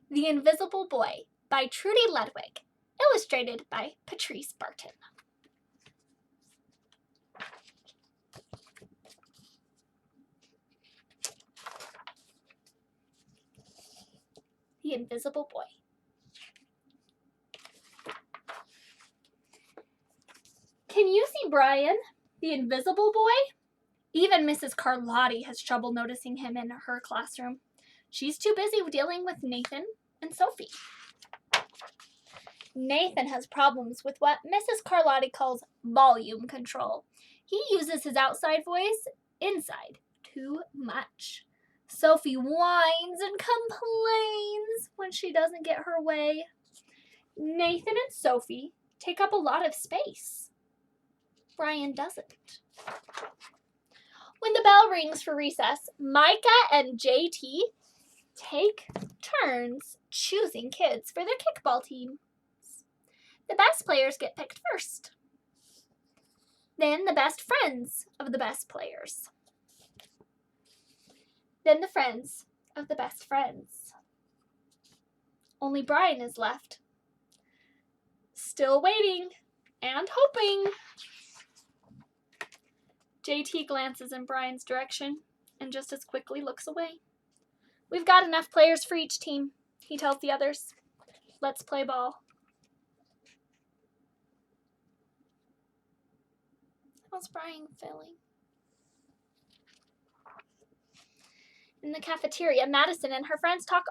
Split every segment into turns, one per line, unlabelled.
The Invisible Boy by Trudy Ludwig, illustrated by Patrice Barton. The Invisible Boy. Can you see Brian, the Invisible Boy? Even Mrs. Carlotti has trouble noticing him in her classroom. She's too busy dealing with Nathan and Sophie. Nathan has problems with what Mrs. Carlotti calls volume control. He uses his outside voice inside too much. Sophie whines and complains when she doesn't get her way. Nathan and Sophie take up a lot of space. Brian doesn't. When the bell rings for recess, Micah and JT take turns choosing kids for their kickball team. The best players get picked first. Then the best friends of the best players. Then the friends of the best friends. Only Brian is left. Still waiting and hoping. JT glances in Brian's direction and just as quickly looks away. We've got enough players for each team, he tells the others. Let's play ball. How's Brian feeling? In the cafeteria, Madison and her friends talk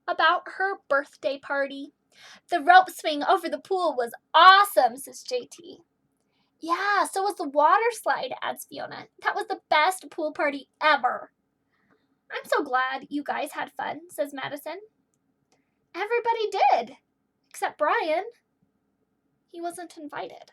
about her birthday party. The rope swing over the pool was awesome, says JT. Yeah, so was the water slide, adds Fiona. That was the best pool party ever. I'm so glad you guys had fun, says Madison. Everybody did, except Brian. He wasn't invited.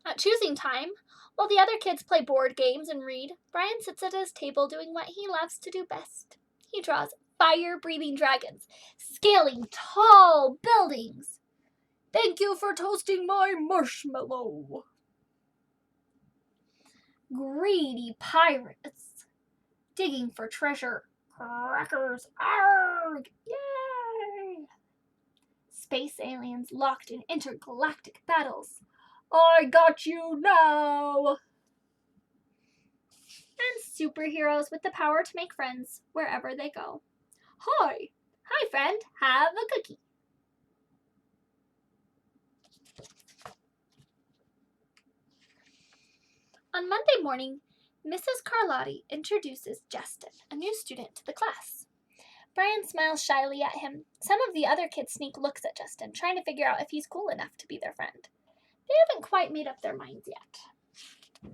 At choosing time, while the other kids play board games and read, Brian sits at his table doing what he loves to do best. He draws fire-breathing dragons, scaling tall buildings. Thank you for toasting my marshmallow. Greedy pirates digging for treasure. Crackers, arg! Yay! Space aliens locked in intergalactic battles. I got you now! And superheroes with the power to make friends wherever they go. Hi! Hi, friend. Have a cookie. On Monday morning, Mrs. Carlotti introduces Justin, a new student, to the class. Brian smiles shyly at him. Some of the other kids sneak looks at Justin, trying to figure out if he's cool enough to be their friend. They haven't quite made up their minds yet.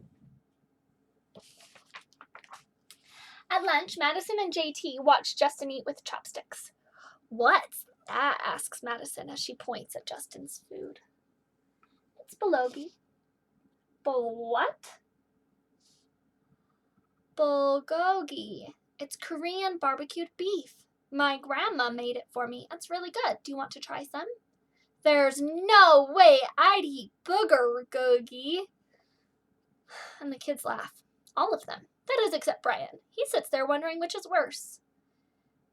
At lunch, Madison and JT watch Justin eat with chopsticks. What's that? Asks Madison as she points at Justin's food. It's bulgogi. What? Bulgogi. It's Korean barbecued beef. My grandma made it for me. It's really good. Do you want to try some? There's no way I'd eat bulgogi. And the kids laugh. All of them. That is, except Brian. He sits there wondering which is worse,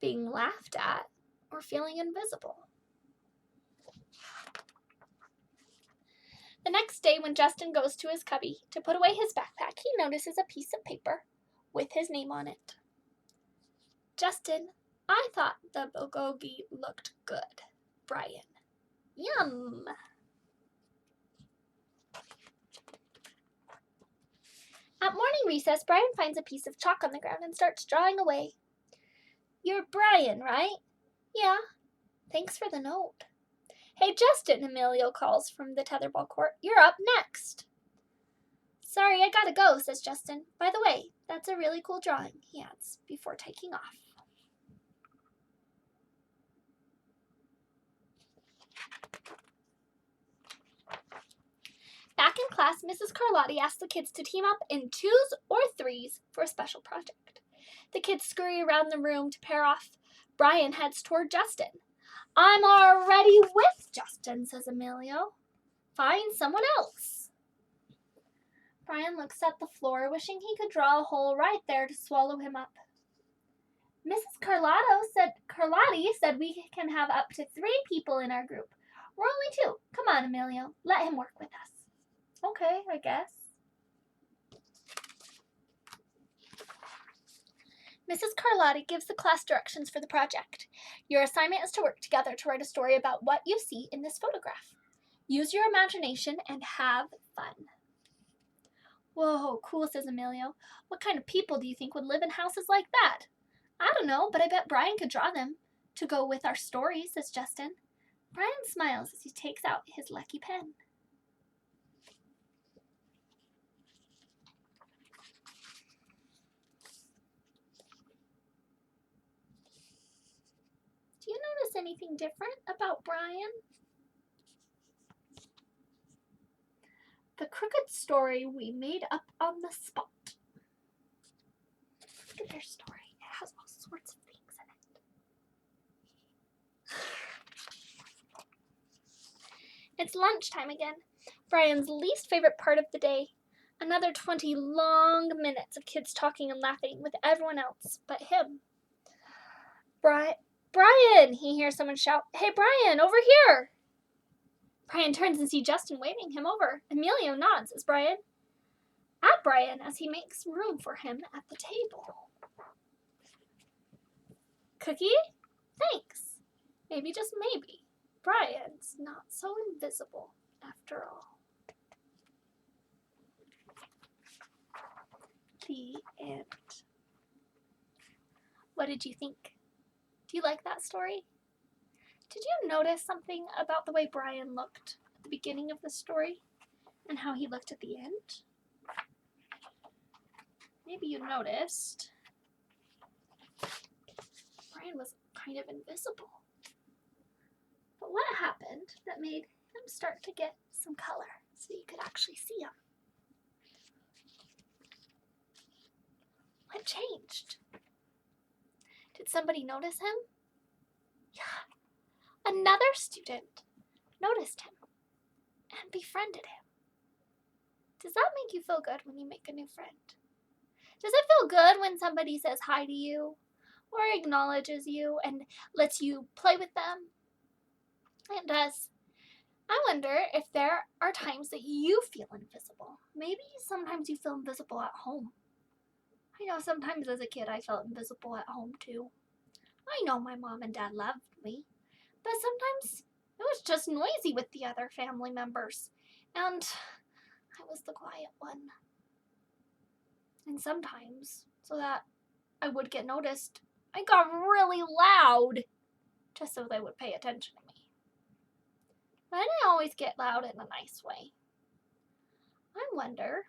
being laughed at or feeling invisible. The next day, when Justin goes to his cubby to put away his backpack, he notices a piece of paper with his name on it. Justin, I thought the bulgogi looked good. Brian. Yum! At morning recess, Brian finds a piece of chalk on the ground and starts drawing away. You're Brian, right? Yeah. Thanks for the note. Hey, Justin, Emilio calls from the tetherball court. You're up next. Sorry, I gotta go, says Justin. By the way, that's a really cool drawing, he adds, before taking off. Back in class, Mrs. Carlotti asks the kids to team up in 2s or 3s for a special project. The kids scurry around the room to pair off. Brian heads toward Justin. I'm already with Justin, says Emilio. Find someone else. Brian looks at the floor, wishing he could draw a hole right there to swallow him up. Mrs. Carlotti said we can have up to 3 people in our group. We're only 2. Come on, Emilio. Let him work with us. Okay, I guess. Mrs. Carlotti gives the class directions for the project. Your assignment is to work together to write a story about what you see in this photograph. Use your imagination and have fun. Whoa, cool, says Emilio. What kind of people do you think would live in houses like that? I don't know, but I bet Brian could draw them to go with our story, says Justin. Brian smiles as he takes out his lucky pen. Do you notice anything different about Brian? The crooked story we made up on the spot. Look at their story. It has all sorts of things in it. It's lunchtime again. Brian's least favorite part of the day. Another 20 long minutes of kids talking and laughing with everyone else but him. Brian! He hears someone shout, "Hey, Brian, over here!" Brian turns and sees Justin waving him over. Emilio nods at Brian as he makes room for him at the table. Cookie? Thanks. Maybe, just maybe, Brian's not so invisible after all. The end. What did you think? Do you like that story? Did you notice something about the way Brian looked at the beginning of the story and how he looked at the end? Maybe you noticed Brian was kind of invisible. But what happened that made him start to get some color so you could actually see him? What changed? Did somebody notice him? Yeah. Another student noticed him and befriended him. Does that make you feel good when you make a new friend? Does it feel good when somebody says hi to you or acknowledges you and lets you play with them? It does. I wonder if there are times that you feel invisible. Maybe sometimes you feel invisible at home. I know sometimes as a kid I felt invisible at home too. I know my mom and dad loved me, but sometimes it was just noisy with the other family members, and I was the quiet one. And sometimes, so that I would get noticed, I got really loud, just so they would pay attention to me. But I didn't always get loud in a nice way. I wonder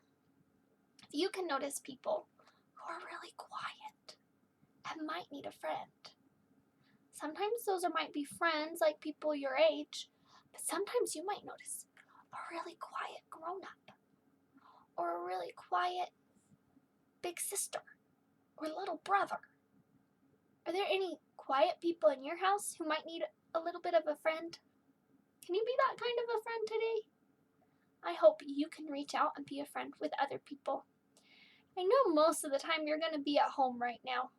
if you can notice people who are really quiet and might need a friend. Sometimes those might be friends, like people your age, but sometimes you might notice a really quiet grown-up or a really quiet big sister or little brother. Are there any quiet people in your house who might need a little bit of a friend? Can you be that kind of a friend today? I hope you can reach out and be a friend with other people. I know most of the time you're going to be at home right now,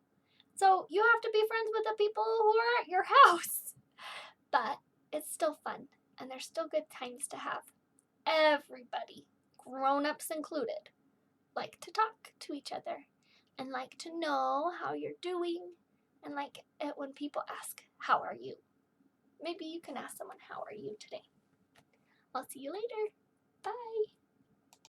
so you have to be friends with the people who are at your house. But it's still fun, and there's still good times to have. Everybody, grown-ups included, like to talk to each other and like to know how you're doing and like it when people ask, "How are you?" Maybe you can ask someone, "How are you today?" I'll see you later.